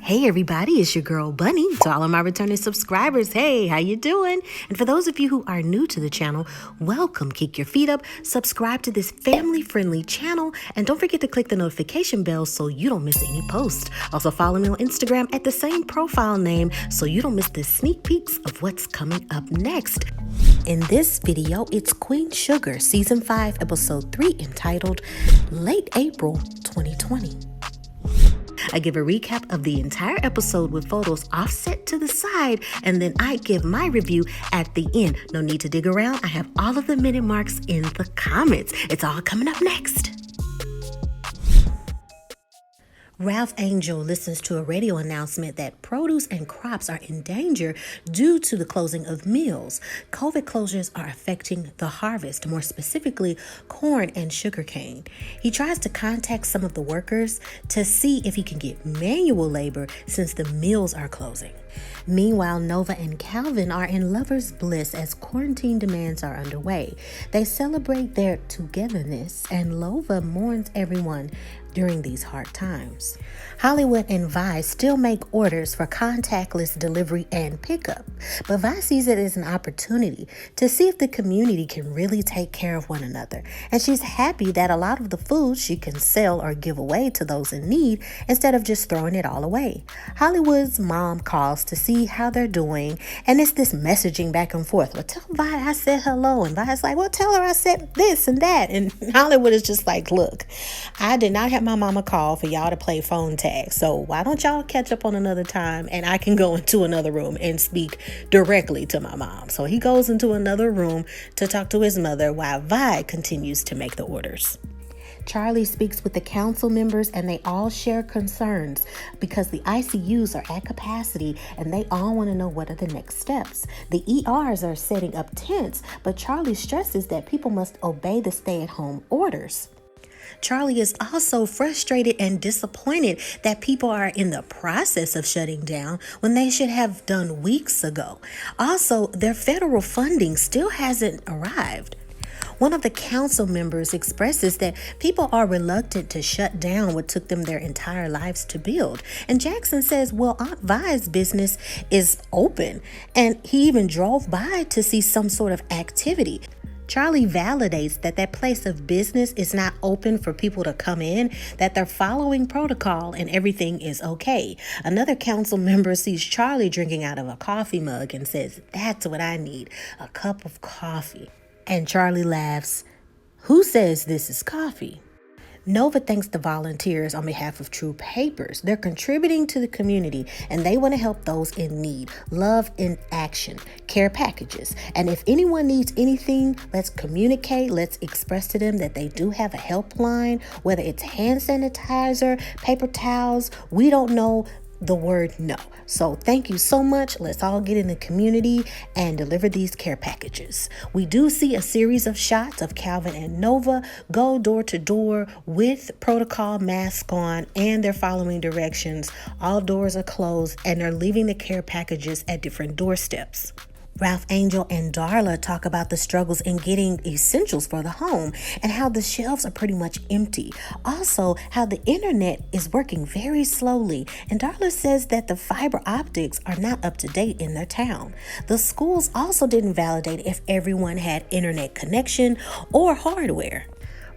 Hey everybody, it's your girl Bunny. To all of my returning subscribers, hey, how you doing? And for those of you who are new to the channel, welcome. Kick your feet up, subscribe to this family-friendly channel, and don't forget to click the notification bell so you don't miss any posts. Also follow me on Instagram at the same profile name so you don't miss the sneak peeks of what's coming up next. In this video, it's Queen Sugar, Season 5, Episode 3, entitled Late April 2020. I give a recap of the entire episode with photos offset to the side, and then I give my review at the end. No need to dig around. I have all of the minute marks in the comments. It's all coming up next. Ralph Angel listens to a radio announcement that produce and crops are in danger due to the closing of mills. COVID closures are affecting the harvest, more specifically corn and sugarcane. He tries to contact some of the workers to see if he can get manual labor since the mills are closing. Meanwhile, Nova and Calvin are in lover's bliss as quarantine demands are underway. They celebrate their togetherness, and Nova mourns everyone during these hard times. Hollywood and Vi still make orders for contactless delivery and pickup, but Vi sees it as an opportunity to see if the community can really take care of one another, and she's happy that a lot of the food she can sell or give away to those in need instead of just throwing it all away. Hollywood's mom calls to see how they're doing, and it's this messaging back and forth. Well, tell Vi I said hello, and Vi's like, well, tell her I said this and that, and Hollywood is just like, look, I did not have my mama call for y'all to play phone tag, so why don't y'all catch up on another time and I can go into another room and speak directly to my mom. So he goes into another room to talk to his mother while Vi continues to make the orders. Charlie speaks with the council members and they all share concerns because the ICUs are at capacity and they all want to know what are the next steps. The ERs are setting up tents, but Charlie stresses that people must obey the stay-at-home orders. Charlie is also frustrated and disappointed that people are in the process of shutting down when they should have done weeks ago. Also, their federal funding still hasn't arrived. One of the council members expresses that people are reluctant to shut down what took them their entire lives to build. And Jackson says, well, Aunt Vi's business is open, and he even drove by to see some sort of activity. Charlie validates that that place of business is not open for people to come in, that they're following protocol and everything is okay. Another council member sees Charlie drinking out of a coffee mug and says, that's what I need, a cup of coffee. And Charlie laughs, who says this is coffee? Nova thanks the volunteers on behalf of True Papers. They're contributing to the community and they want to help those in need. Love in action, care packages. And if anyone needs anything, let's communicate. Let's express to them that they do have a helpline, whether it's hand sanitizer, paper towels. We don't know the word no. So thank you so much. Let's all get in the community and deliver these care packages. We do see a series of shots of Calvin and Nova go door to door with protocol masks on, and they're following directions. All doors are closed and they're leaving the care packages at different doorsteps. Ralph Angel and Darla talk about the struggles in getting essentials for the home and how the shelves are pretty much empty. Also, how the internet is working very slowly. And Darla says that the fiber optics are not up to date in their town. The schools also didn't validate if everyone had internet connection or hardware.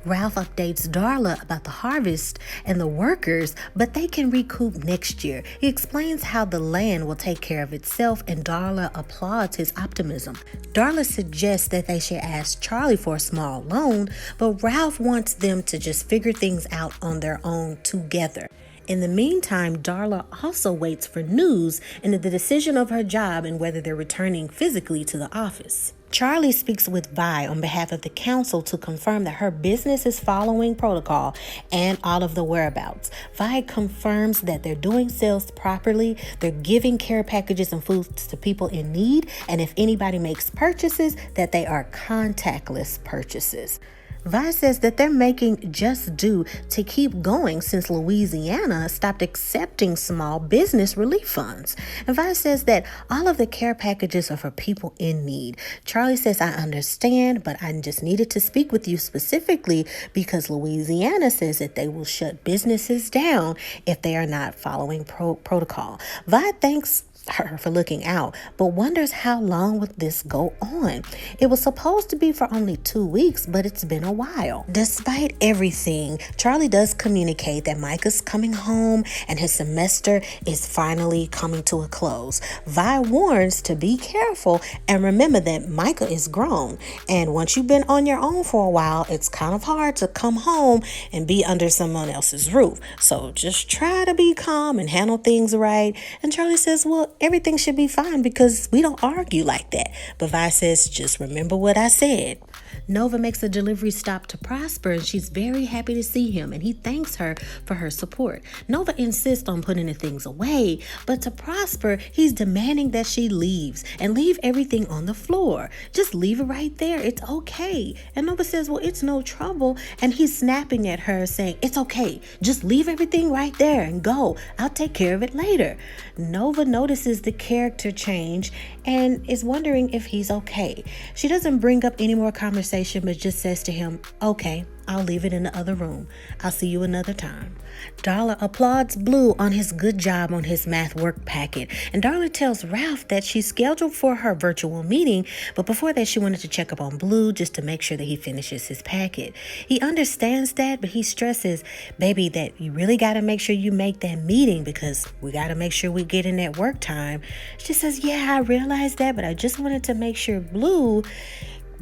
Ralph updates Darla about the harvest and the workers, but they can recoup next year. He explains how the land will take care of itself, and Darla applauds his optimism. Darla suggests that they should ask Charlie for a small loan, but Ralph wants them to just figure things out on their own together. In the meantime, Darla also waits for news into the decision of her job and whether they're returning physically to the office. Charlie speaks with Vi on behalf of the council to confirm that her business is following protocol and all of the whereabouts. Vi confirms that they're doing sales properly, they're giving care packages and food to people in need, and if anybody makes purchases, that they are contactless purchases. Vi says that they're making just due to keep going since Louisiana stopped accepting small business relief funds. And Vi says that all of the care packages are for people in need. Charlie says, I understand, but I just needed to speak with you specifically because Louisiana says that they will shut businesses down if they are not following protocol. Vi thanks her for looking out, but wonders how long would this go on. It was supposed to be for only 2 weeks, but it's been a while. Despite everything, Charlie does communicate that Micah's coming home and his semester is finally coming to a close. Vi warns to be careful and remember that Micah is grown, and once you've been on your own for a while, it's kind of hard to come home and be under someone else's roof. So just try to be calm and handle things right. And Charlie says, well, everything should be fine because we don't argue like that. But Vi says, just remember what I said. Nova makes a delivery stop to Prosper, and she's very happy to see him, and he thanks her for her support. Nova insists on putting the things away, but to Prosper, he's demanding that she leaves and leave everything on the floor. Just leave it right there. It's okay. And Nova says, well, it's no trouble, and he's snapping at her saying, it's okay. Just leave everything right there and go. I'll take care of it later. Nova notices the character change and is wondering if he's okay. She doesn't bring up any more conversation, but just says to him, okay, I'll leave it in the other room. I'll see you another time. Darla applauds Blue on his good job on his math work packet, and Darla tells Ralph that she's scheduled for her virtual meeting, but before that she wanted to check up on Blue just to make sure that he finishes his packet. He understands that, but he stresses, baby, that you really got to make sure you make that meeting because we got to make sure we get in that work time. She says, yeah, I realize that, but I just wanted to make sure Blue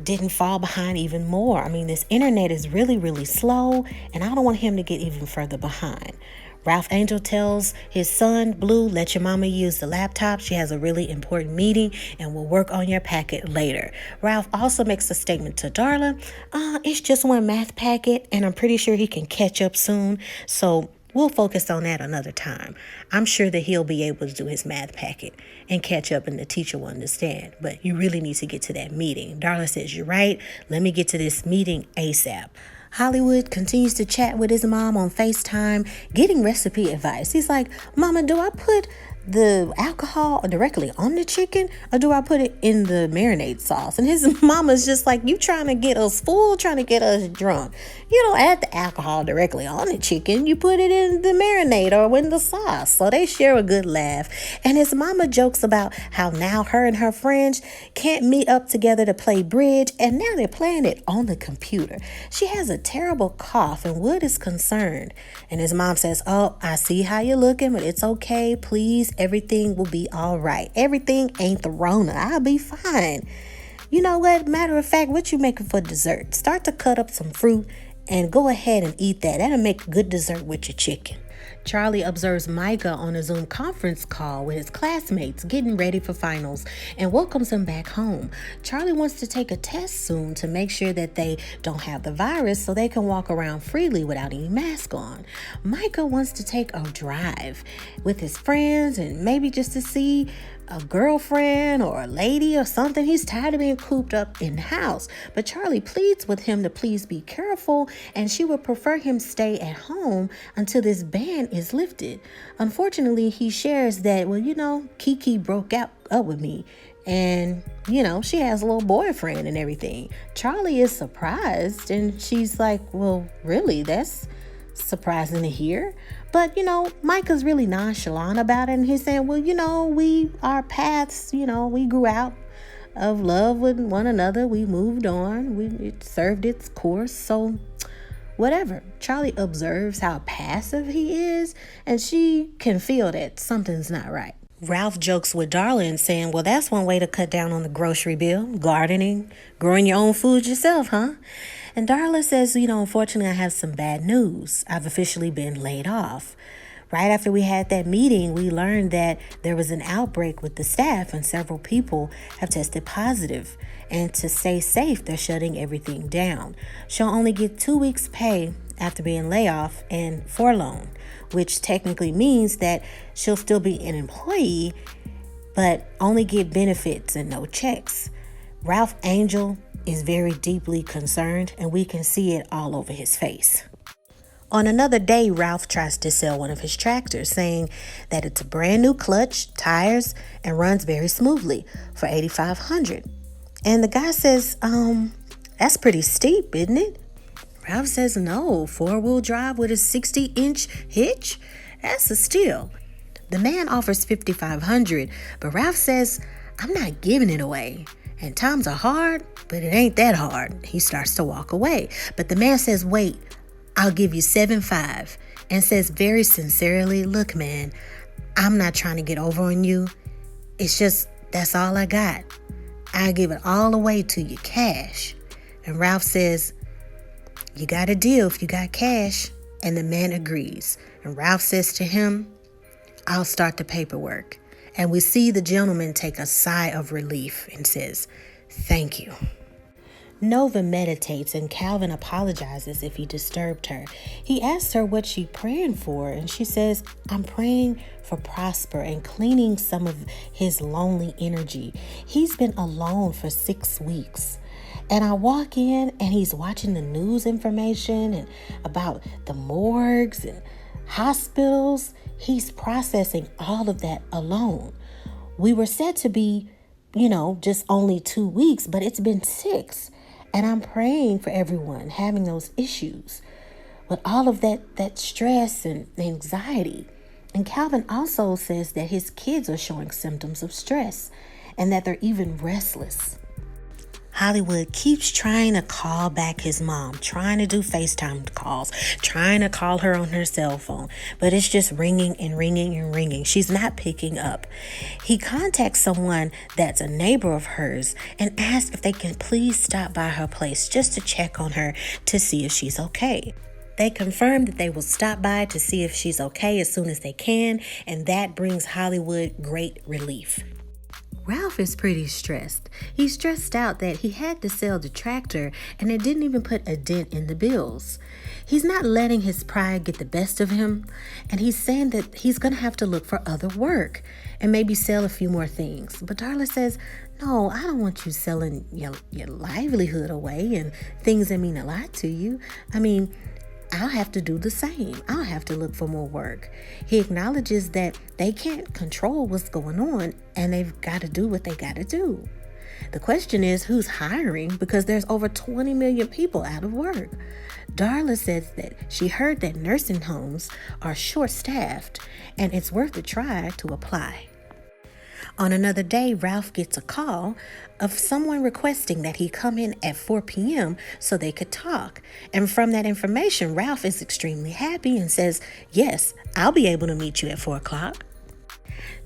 didn't fall behind even more. I mean, this internet is really, really slow, and I don't want him to get even further behind. Ralph Angel tells his son, Blue, let your mama use the laptop. She has a really important meeting, and we'll work on your packet later. Ralph also makes a statement to Darla. It's just one math packet, and I'm pretty sure he can catch up soon, so we'll focus on that another time. I'm sure that he'll be able to do his math packet and catch up, and the teacher will understand. But you really need to get to that meeting. Darla says, you're right. Let me get to this meeting ASAP. Hollywood continues to chat with his mom on FaceTime, getting recipe advice. He's like, Mama, do I put the alcohol directly on the chicken or do I put it in the marinade sauce? And his mama's just like, you trying to get us full, trying to get us drunk. You don't add the alcohol directly on the chicken. You put it in the marinade or in the sauce. So they share a good laugh. And his mama jokes about how now her and her friends can't meet up together to play bridge, and now they're playing it on the computer. She has a terrible cough and Wood is concerned. And his mom says, oh, I see how you're looking, but it's okay. Please, everything will be all right. Everything ain't the Rona. I'll be fine. You know what? Matter of fact, what you making for dessert? Start to cut up some fruit and go ahead and eat that. That'll make good dessert with your chicken. Charlie observes Micah on a Zoom conference call with his classmates getting ready for finals and welcomes him back home. Charlie wants to take a test soon to make sure that they don't have the virus so they can walk around freely without any mask on. Micah wants to take a drive with his friends and maybe just to see a girlfriend or a lady or something. He's tired of being cooped up in the house. But Charlie pleads with him to please be careful, and she would prefer him stay at home until this ban is lifted. Unfortunately, he shares that, well, Kiki broke up with me. And, she has a little boyfriend and everything. Charlie is surprised, and she's like, well, really? That's surprising to hear. But, Micah's really nonchalant about it. And he's saying, well, our paths, we grew out of love with one another. We moved on. It served its course. So whatever. Charlie observes how passive he is, and she can feel that something's not right. Ralph jokes with Darla and saying, well, that's one way to cut down on the grocery bill. Gardening, growing your own food yourself, huh? And Darla says, unfortunately, I have some bad news. I've officially been laid off. Right after we had that meeting, we learned that there was an outbreak with the staff and several people have tested positive. And to stay safe, they're shutting everything down. She'll only get 2 weeks' pay after being laid off and furloughed, which technically means that she'll still be an employee, but only get benefits and no checks. Ralph Angel is very deeply concerned, and we can see it all over his face. On another day, Ralph tries to sell one of his tractors, saying that it's a brand new clutch, tires, and runs very smoothly for $8,500. And the guy says, that's pretty steep, isn't it? Ralph says, no, 4-wheel drive with a 60-inch hitch? That's a steal. The man offers $5,500, but Ralph says, I'm not giving it away. And times are hard, but it ain't that hard. He starts to walk away. But the man says, wait, I'll give you $7,500, and says very sincerely, look, man, I'm not trying to get over on you. It's just, that's all I got. I'll give it all away to you, cash. And Ralph says, you got a deal if you got cash. And the man agrees. And Ralph says to him, I'll start the paperwork. And we see the gentleman take a sigh of relief and says, thank you. Nova meditates, and Calvin apologizes if he disturbed her. He asks her what she's praying for, and she says, I'm praying for Prosper and cleaning some of his lonely energy. He's been alone for 6 weeks. And I walk in, and he's watching the news information and about the morgues and hospitals. He's processing all of that alone. We were said to be, just only 2 weeks, but it's been 6. And I'm praying for everyone having those issues with all of that stress and anxiety. And Calvin also says that his kids are showing symptoms of stress and that they're even restless. Hollywood keeps trying to call back his mom, trying to do FaceTime calls, trying to call her on her cell phone, but it's just ringing and ringing and ringing. She's not picking up. He contacts someone that's a neighbor of hers and asks if they can please stop by her place just to check on her to see if she's okay. They confirm that they will stop by to see if she's okay as soon as they can, and that brings Hollywood great relief. Ralph is pretty stressed. He's stressed out that he had to sell the tractor and it didn't even put a dent in the bills. He's not letting his pride get the best of him, and he's saying that he's going to have to look for other work and maybe sell a few more things. But Darla says, no, I don't want you selling your livelihood away and things that mean a lot to you. I mean, I'll have to do the same. I'll have to look for more work. He acknowledges that they can't control what's going on and they've got to do what they got to do. The question is, who's hiring? Because there's over 20 million people out of work. Darla says that she heard that nursing homes are short-staffed and it's worth a try to apply. On another day, Ralph gets a call of someone requesting that he come in at 4 p.m. so they could talk. And from that information, Ralph is extremely happy and says, yes, I'll be able to meet you at 4 o'clock.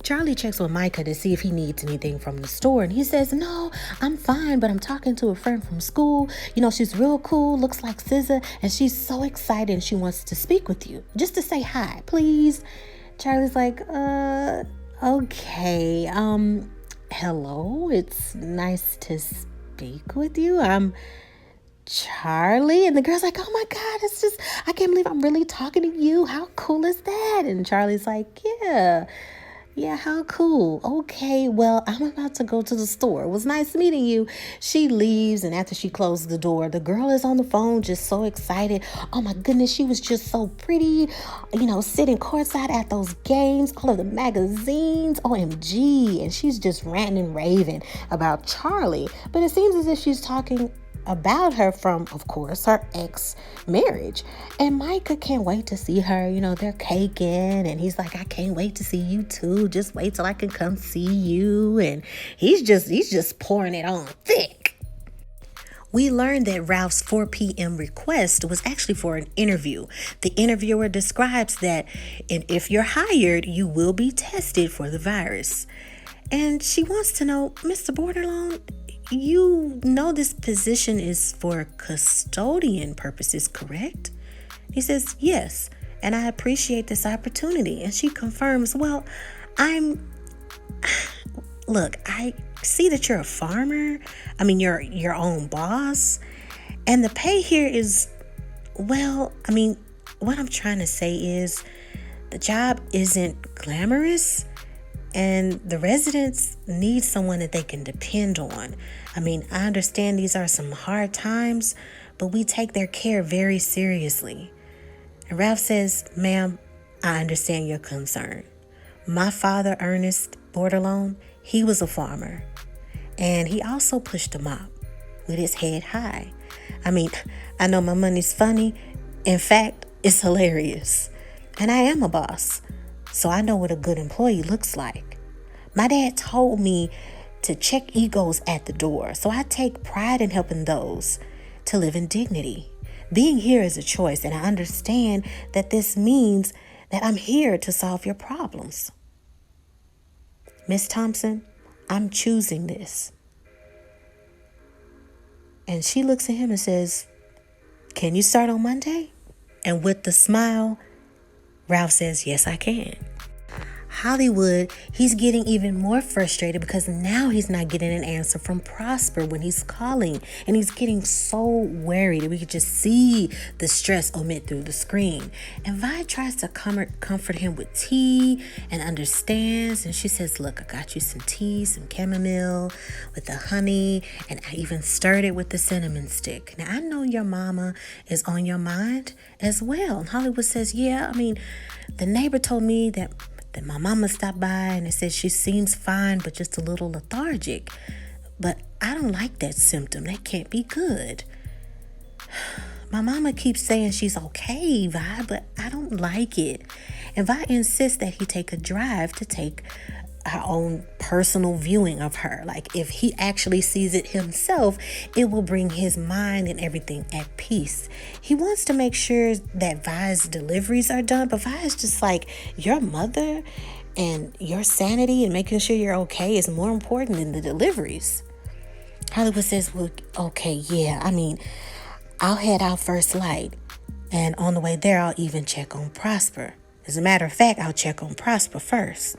Charlie checks with Micah to see if he needs anything from the store, and he says, no, I'm fine, but I'm talking to a friend from school. She's real cool, looks like SZA, and she's so excited and she wants to speak with you. Just to say hi, please. Charlie's like, okay, hello, it's nice to speak with you. I'm Charlie. And the girl's like, oh my God, I can't believe I'm really talking to you. How cool is that? And Charlie's like, yeah, how cool. Okay, well, I'm about to go to the store. It was nice meeting you. She leaves, and after she closes the door, the girl is on the phone just so excited. Oh my goodness, she was just so pretty, sitting courtside at those games, all of the magazines, OMG. And she's just ranting and raving about Charlie. But it seems as if she's talking about her from, of course, her ex-marriage. And Micah can't wait to see her. They're caking, and he's like, I can't wait to see you too. Just wait till I can come see you. And he's just pouring it on thick. We learned that Ralph's 4 p.m. request was actually for an interview. The interviewer describes that, and if you're hired, you will be tested for the virus. And she wants to know, Mr. Borderlone, this position is for custodian purposes, correct? He says, yes, and I appreciate this opportunity. And she confirms, well, look, I see that you're a farmer. You're your own boss. And the pay here is, what I'm trying to say is the job isn't glamorous. And the residents need someone that they can depend on. I mean, I understand these are some hard times, but we take their care very seriously. And Ralph says, ma'am, I understand your concern. My father, Ernest Bordelon, he was a farmer. And he also pushed a mop with his head high. I mean, I know my money's funny. In fact, it's hilarious. And I am a boss, so I know what a good employee looks like. My dad told me to check egos at the door, so I take pride in helping those to live in dignity. Being here is a choice, and I understand that this means that I'm here to solve your problems. Miss Thompson, I'm choosing this. And she looks at him and says, can you start on Monday? And with the smile, Ralph says, yes, I can. Hollywood, he's getting even more frustrated because now he's not getting an answer from Prosper when he's calling. And he's getting so worried that we could just see the stress emit through the screen. And Vi tries to comfort him with tea and understands. And she says, look, I got you some tea, some chamomile with the honey. And I even stirred it with the cinnamon stick. Now, I know your mama is on your mind as well. And Hollywood says, yeah, I mean, the neighbor told me that my mama stopped by and it said she seems fine, but just a little lethargic. But I don't like that symptom. That can't be good. My mama keeps saying she's okay, Vi, but I don't like it. And Vi insists that he take a drive to take our own personal viewing of her. Like if he actually sees it himself, it will bring his mind and everything at peace. He wants to make sure that Vi's deliveries are done, but Vi is just like, your mother and your sanity and making sure you're okay is more important than the deliveries. Hollywood says, well, okay, yeah, I mean, I'll head out first light. And on the way there, I'll even check on Prosper. As a matter of fact, I'll check on Prosper first.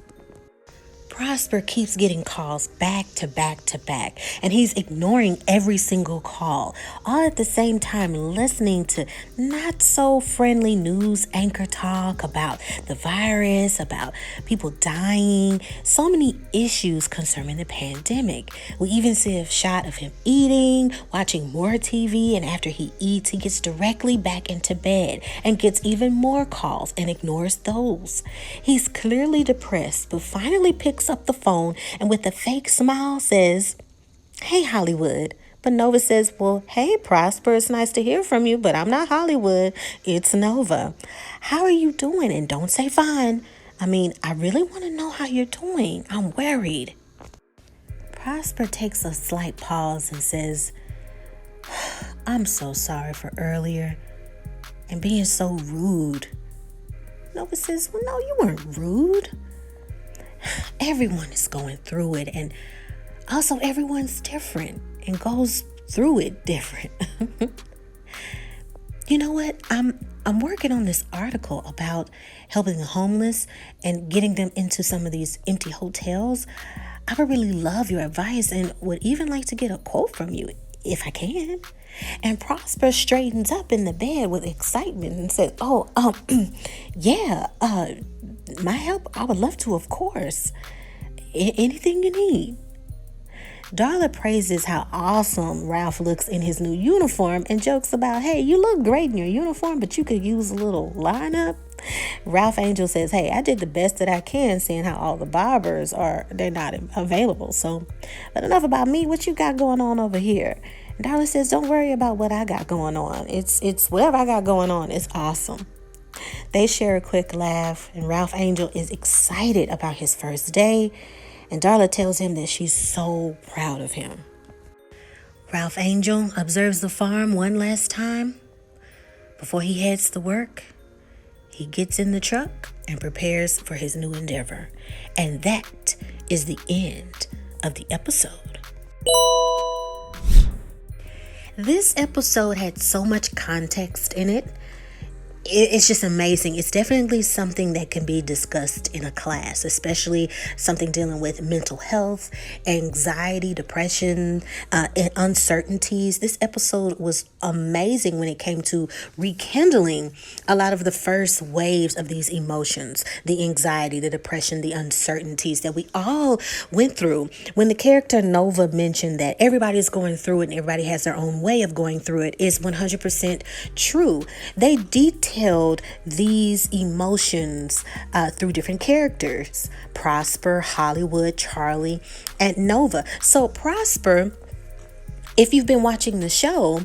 Prosper keeps getting calls back to back to back, and he's ignoring every single call, all at the same time listening to not so friendly news anchor talk about the virus, about people dying, so many issues concerning the pandemic. We even see a shot of him eating, watching more TV, and after he eats, he gets directly back into bed and gets even more calls and ignores those. He's clearly depressed, but finally picks up the phone and with a fake smile says, hey, Hollywood. But Nova says, well, hey, Prosper, it's nice to hear from you, but I'm not Hollywood. It's Nova. How are you doing? And don't say fine. I mean, I really want to know how you're doing. I'm worried. Prosper takes a slight pause and says, I'm so sorry for earlier and being so rude. Nova says, well, no, you weren't rude. Everyone is going through it, and also everyone's different and goes through it different. You know what? I'm working on this article about helping the homeless and getting them into some of these empty hotels. I would really love your advice and would even like to get a quote from you if I can. And Prosper straightens up in the bed with excitement and says, yeah, my help, I would love to, of course. Anything you need. Darla praises how awesome Ralph looks in his new uniform and jokes about, hey, you look great in your uniform, but you could use a little lineup. Ralph Angel says, hey, I did the best that I can, seeing how all the barbers they're not available. So, but enough about me. What you got going on over here? And Darla says, don't worry about what I got going on. It's whatever I got going on. It's awesome. They share a quick laugh, and Ralph Angel is excited about his first day, and Darla tells him that she's so proud of him. Ralph Angel observes the farm one last time. Before he heads to work, he gets in the truck and prepares for his new endeavor. And that is the end of the episode. This episode had so much context in it. it's just amazing. It's definitely something that can be discussed in a class, especially something dealing with mental health, anxiety, depression, and uncertainties. This episode was amazing when it came to rekindling a lot of the first waves of these emotions, the anxiety, the depression, the uncertainties that we all went through. When the character Nova mentioned that everybody's going through it and everybody has their own way of going through it, is 100% true. They detailed these emotions through different characters: Prosper, Hollywood, Charlie, and Nova. So Prosper, if you've been watching the show,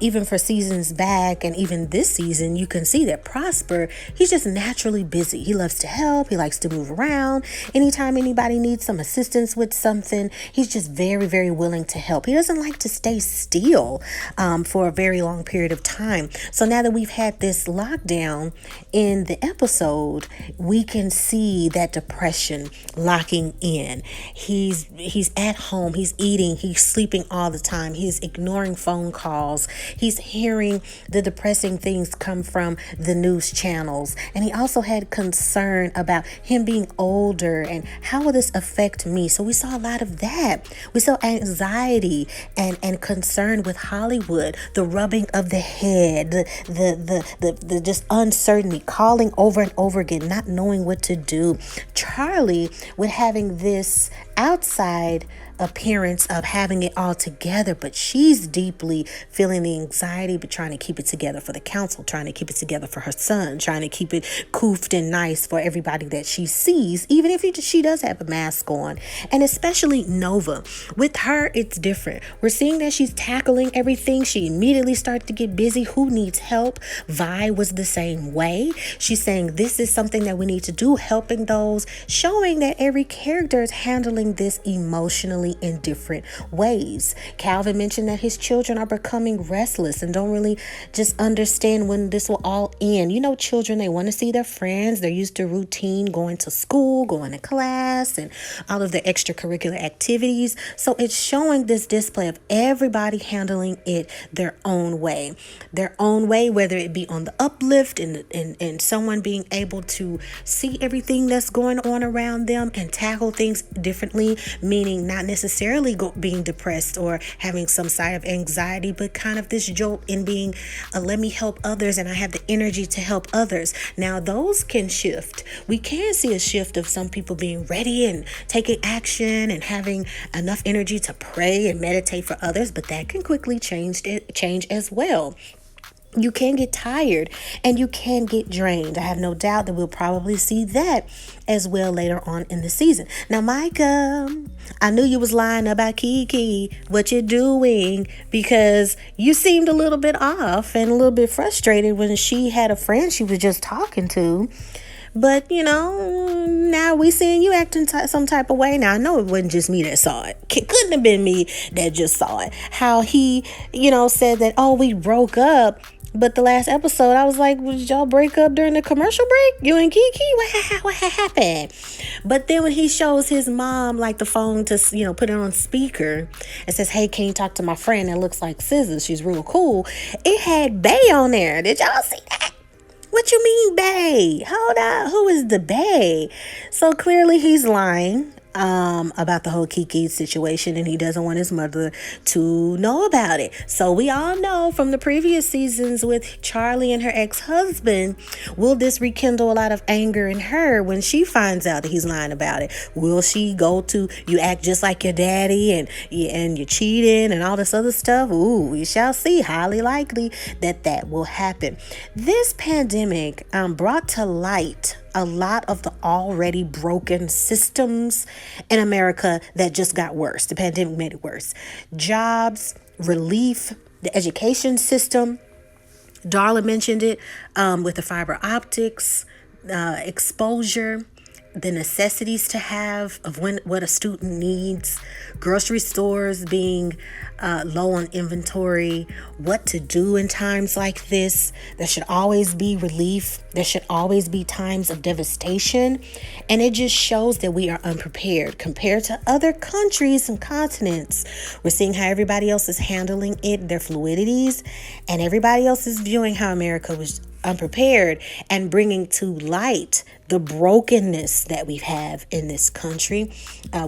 even for seasons back and even this season, you can see that Prosper, he's just naturally busy. He loves to help. He likes to move around. Anytime anybody needs some assistance with something, he's just very, very willing to help. He doesn't like to stay still for a very long period of time. So now that we've had this lockdown in the episode, we can see that depression locking in. He's at home. He's eating. He's sleeping all the time. He's ignoring phone calls. He's hearing the depressing things come from the news channels. And he also had concern about him being older and how will this affect me? So we saw a lot of that. We saw anxiety and concern with Hollywood, the rubbing of the head, the just uncertainty, calling over and over again, not knowing what to do. Charlie with having this outside appearance of having it all together, but she's deeply feeling the anxiety, but trying to keep it together for the council, trying to keep it together for her son, trying to keep it coofed and nice for everybody that she sees, even if she does have a mask on. And especially Nova, with her it's different. We're seeing that she's tackling everything. She immediately started to get busy. Who needs help? Vi was the same way. She's saying this is something that we need to do, helping those, showing that every character is handling this emotionally in different ways. Calvin mentioned that his children are becoming restless and don't really just understand when this will all end. You know, children, they want to see their friends. They're used to routine, going to school, going to class, and all of the extracurricular activities. So it's showing this display of everybody handling it their own way, whether it be on the uplift and someone being able to see everything that's going on around them and tackle things differently, meaning not necessarily being depressed or having some side of anxiety, but kind of this jolt in being let me help others and I have the energy to help others. Now those can shift. We can see a shift of some people being ready and taking action and having enough energy to pray and meditate for others, but that can quickly change as well. You can get tired and you can get drained. I have no doubt that we'll probably see that as well later on in the season. Now, Micah, I knew you was lying about Kiki, what you're doing, because you seemed a little bit off and a little bit frustrated when she had a friend she was just talking to. But, you know, now we seeing you acting some type of way. Now, I know it wasn't just me that saw it. Couldn't have been me that just saw it. How he, said that, oh, we broke up. But the last episode, I was like, did y'all break up during the commercial break? You and Kiki? What happened? But then when he shows his mom, like, the phone to, put it on speaker and says, hey, can you talk to my friend that looks like Scissors? She's real cool. It had Bay on there. Did y'all see that? What you mean, Bay? Hold on. Who is the Bay? So clearly he's lying about the whole Kiki situation, and he doesn't want his mother to know about it. So we all know from the previous seasons with Charlie and her ex-husband, will this rekindle a lot of anger in her when she finds out that he's lying about it? Will she go to, you act just like your daddy and you're cheating and all this other stuff? Ooh, we shall see. Highly likely that will happen. This pandemic brought to light a lot of the already broken systems in America that just got worse. The pandemic made it worse. Jobs, relief, the education system. Darla mentioned it with the fiber optics, exposure, the necessities to have of what a student needs, grocery stores being low on inventory, what to do in times like this. There should always be relief. There should always be times of devastation. And it just shows that we are unprepared compared to other countries and continents. We're seeing how everybody else is handling it, their fluidities, and everybody else is viewing how America was unprepared, and bringing to light the brokenness that we have in this country.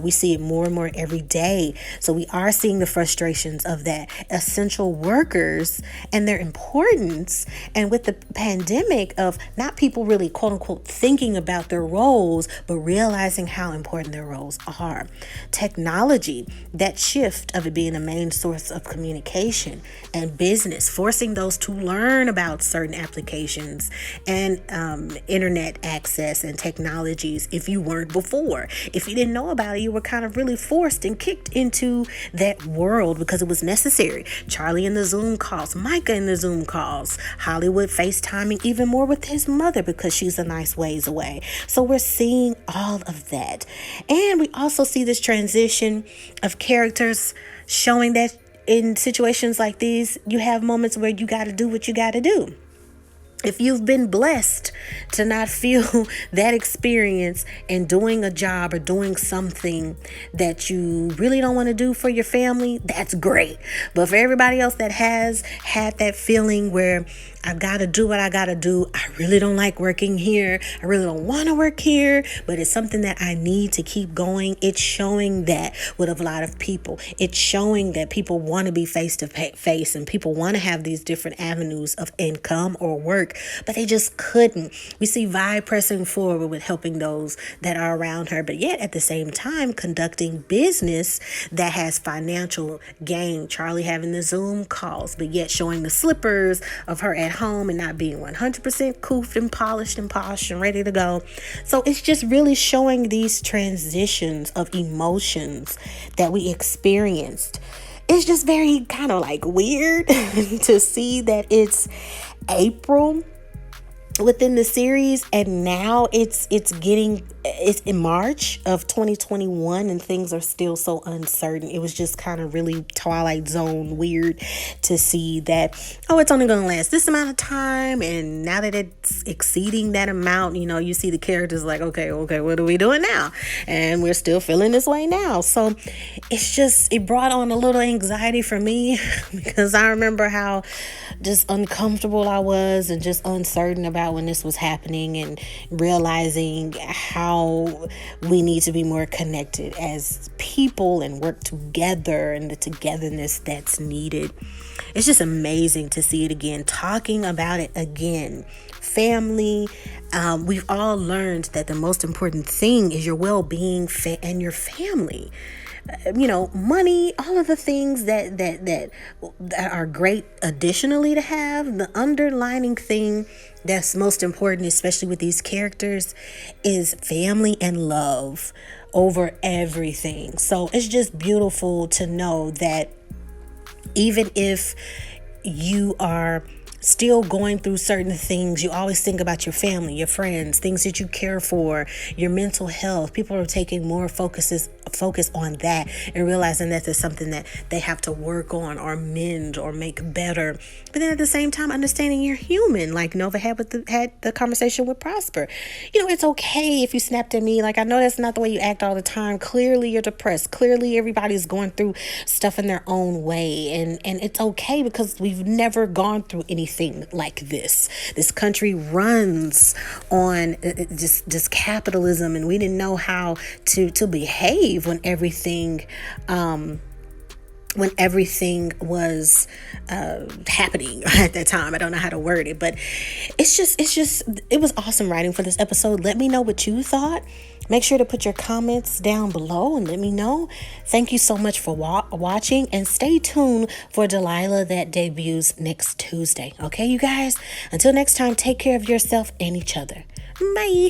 We see it more and more every day. So we are seeing the frustrations of that essential workers and their importance. And with the pandemic of not people really quote unquote thinking about their roles, but realizing how important their roles are. Technology, that shift of it being a main source of communication, and business, forcing those to learn about certain applications and internet access and technologies if you weren't before. If you didn't know about it, you were kind of really forced and kicked into that world because it was necessary. Charlie in the Zoom calls, Micah in the Zoom calls, Hollywood FaceTiming even more with his mother because she's a nice ways away. So we're seeing all of that. And we also see this transition of characters showing that in situations like these, you have moments where you got to do what you got to do. If you've been blessed to not feel that experience in doing a job or doing something that you really don't want to do for your family, that's great. But for everybody else that has had that feeling where I've got to do what I got to do, I really don't like working here, I really don't want to work here, but it's something that I need to keep going. It's showing that with a lot of people. It's showing that people want to be face to face and people want to have these different avenues of income or work, but they just couldn't. We see Vi pressing forward with helping those that are around her, but yet at the same time conducting business that has financial gain. Charlie having the Zoom calls, but yet showing the slippers of her at home and not being 100% coofed and polished and posh and ready to go. So it's just really showing these transitions of emotions that we experienced. It's just very kind of like weird to see that it's April within the series and now it's in March of 2021 and things are still so uncertain. It was just kind of really Twilight Zone weird to see that, oh, it's only going to last this amount of time, and now that it's exceeding that amount, you see the characters like, okay, what are we doing now? And we're still feeling this way now. So it brought on a little anxiety for me because I remember how just uncomfortable I was and just uncertain about when this was happening, and realizing how we need to be more connected as people and work together, and the togetherness that's needed. It's just amazing to see it again, talking about it again. Family, we've all learned that the most important thing is your well-being and your family. Money, all of the things that are great additionally to have. The underlining thing that's most important, especially with these characters, is family and love over everything. So it's just beautiful to know that even if you are still going through certain things, you always think about your family, your friends, things that you care for, your mental health. People are taking more focus on that and realizing that there's something that they have to work on or mend or make better. But then at the same time, understanding you're human, like Nova had the conversation with Prosper. It's okay if you snapped at me. Like, I know that's not the way you act all the time. Clearly you're depressed. Clearly everybody's going through stuff in their own way. And it's okay because we've never gone through anything like this. This country runs on just capitalism, and we didn't know how to behave when everything was happening at that time. I don't know how to word it, but it was awesome writing for this episode. Let me know what you thought. Make sure to put your comments down below and let me know. Thank you so much for watching, and stay tuned for Delilah that debuts next Tuesday. Okay, you guys? Until next time, take care of yourself and each other. Bye.